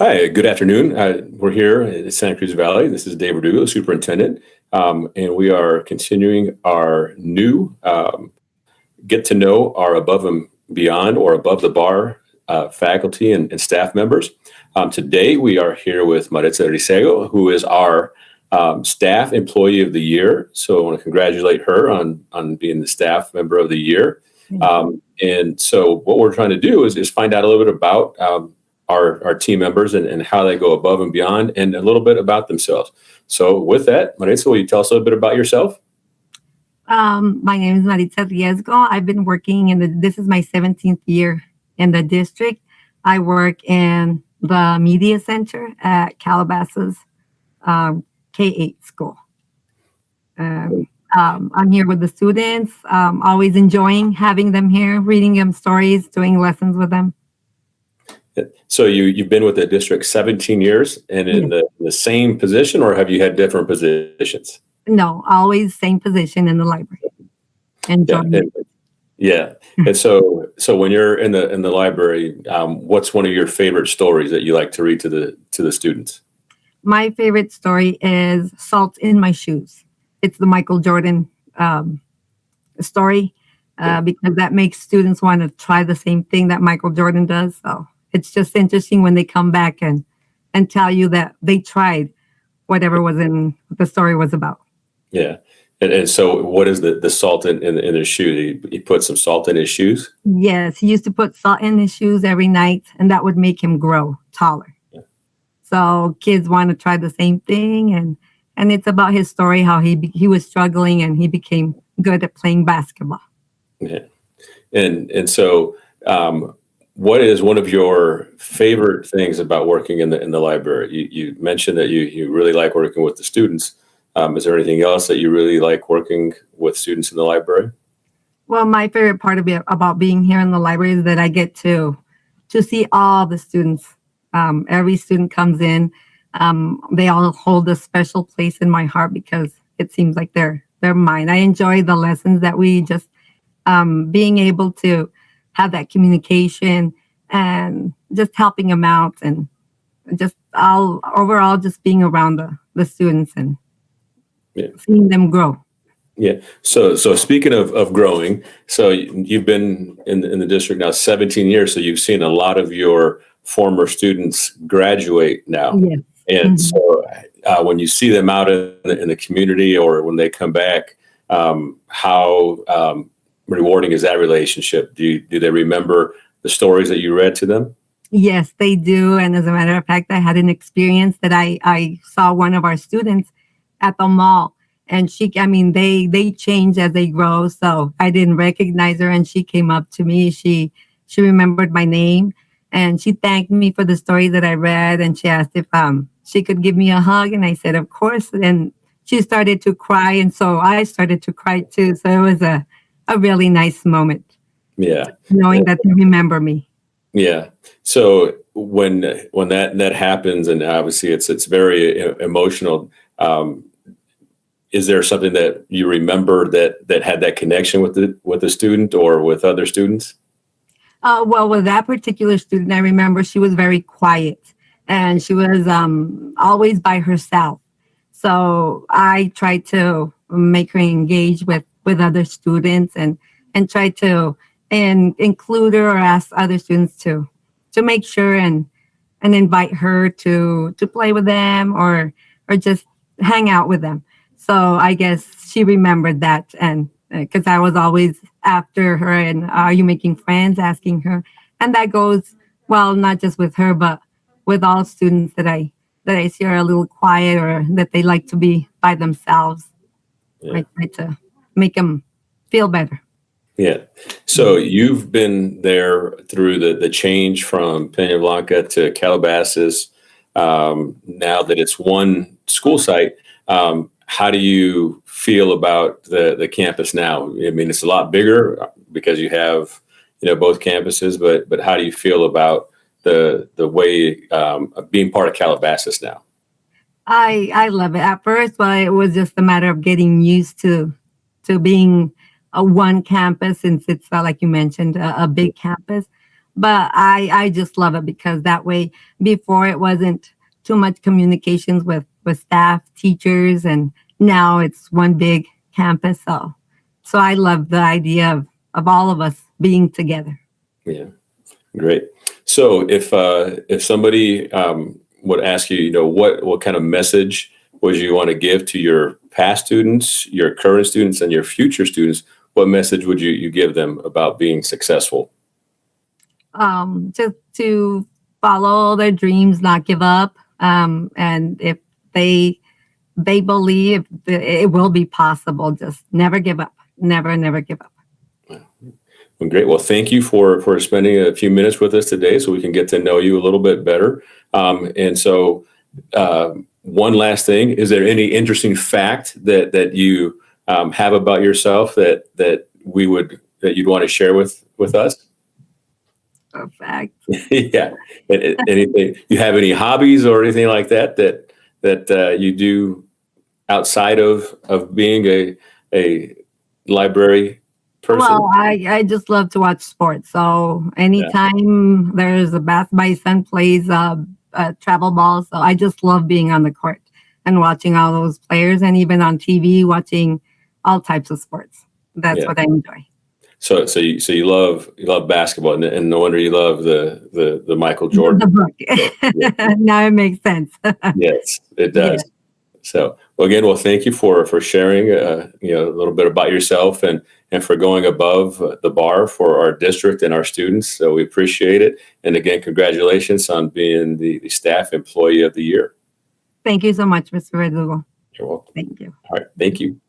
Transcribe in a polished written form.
Hi, good afternoon. We're here at Santa Cruz Valley. This is Dave Verdugo, superintendent, and we are continuing our new get to know our above and beyond or above the bar faculty and staff members. Today, we are here with Maritza Riesgo, who is our staff employee of the year. So I want to congratulate her on being the staff member of the year. And so what we're trying to do is find out a little bit about our team members and how they go above and beyond and a little bit about themselves. So with that, Maritza, will you tell us a little bit about yourself? My name is Maritza Riesgo. I've been working this is my 17th year in the district. I work in the media center at Calabasas K-8 school. I'm here with the students, always enjoying having them here, reading them stories, doing lessons with them. So you've been with the district 17 years and in the same position, or have you had different positions? No, always same position in the library. Yeah. And so when you're in the library, what's one of your favorite stories that you like to read to the students? My favorite story is Salt in My Shoes. It's the Michael Jordan story because that makes students want to try the same thing that Michael Jordan does. So it's just interesting when they come back and tell you that they tried whatever was in the story was about. Yeah. And so what is the salt in his shoe? He put some salt in his shoes? Yes, he used to put salt in his shoes every night, and that would make him grow taller. Yeah. So kids want to try the same thing, and it's about his story, how he was struggling and he became good at playing basketball. Yeah. And so what is one of your favorite things about working in the library? You mentioned that you really like working with the students. Is there anything else that you really like working with students in the library? Well, my favorite part about being here in the library is that I get to see all the students. Every student comes in. They all hold a special place in my heart because it seems like they're mine. I enjoy the lessons that we just being able to have that communication and just helping them out and just overall just being around the students and seeing them grow. Yeah. So speaking of growing, so you've been in the district now 17 years, so you've seen a lot of your former students graduate now. Yes. And so when you see them out in the community or when they come back, how rewarding is that relationship? Do they remember the stories that you read to them? Yes, they do. And as a matter of fact, I had an experience that I saw one of our students at the mall. And they change as they grow. So I didn't recognize her. And she came up to me. She remembered my name. And she thanked me for the story that I read. And she asked if she could give me a hug. And I said, of course. And she started to cry. And so I started to cry too. So it was a really nice moment. Yeah. Knowing that they remember me. Yeah. So when that happens, and obviously it's very emotional, is there something that you remember that had that connection with the student or with other students? Well, with that particular student, I remember she was very quiet and she was always by herself. So I tried to make her engage with other students and try to include her or ask other students to make sure and invite her to play with them or just hang out with them. So I guess she remembered that, and because I was always after her and are you making friends, asking her, and that goes well not just with her but with all students that I see are a little quiet or that they like to be by themselves. Yeah. I try to make them feel better. Yeah. So you've been there through the change from Peña Blanca to Calabasas. Now that it's one school site. How do you feel about the campus now? I mean, it's a lot bigger because you have, both campuses, but how do you feel about the way of being part of Calabasas now? I love it. At first, well, it was just a matter of getting used to being a one campus since it's like you mentioned, a big campus. But I just love it because that way, before it wasn't too much communications with staff, teachers, and now it's one big campus. So I love the idea of all of us being together. Yeah, great. So if somebody would ask you, what kind of message would you want to give to your past students, your current students, and your future students, what message would you give them about being successful? Just to follow their dreams, not give up, and if they they believe it will be possible, just never give up, never give up. Well, great. Well, thank you for spending a few minutes with us today, so we can get to know you a little bit better. And so, one last thing: is there any interesting fact that you have about yourself that you'd want to share with us? Perfect. Yeah. Anything? You have any hobbies or anything like that you do outside of being a library person? Well, I just love to watch sports. So Yeah. anytime there's a my son plays travel ball. So I just love being on the court and watching all those players, and even on TV, watching all types of sports. That's Yeah. what I enjoy. So you love basketball, and no wonder you love the Michael The Jordan. Yeah. book. Now it makes sense. Yes, it Yeah. does. So, well, again, thank you for sharing, a little bit about yourself, and for going above the bar for our district and our students. So we appreciate it. And again, congratulations on being the Staff Employee of the Year. Thank you so much, Mr. Verdugo. You're welcome. Thank you. All right. Thank you.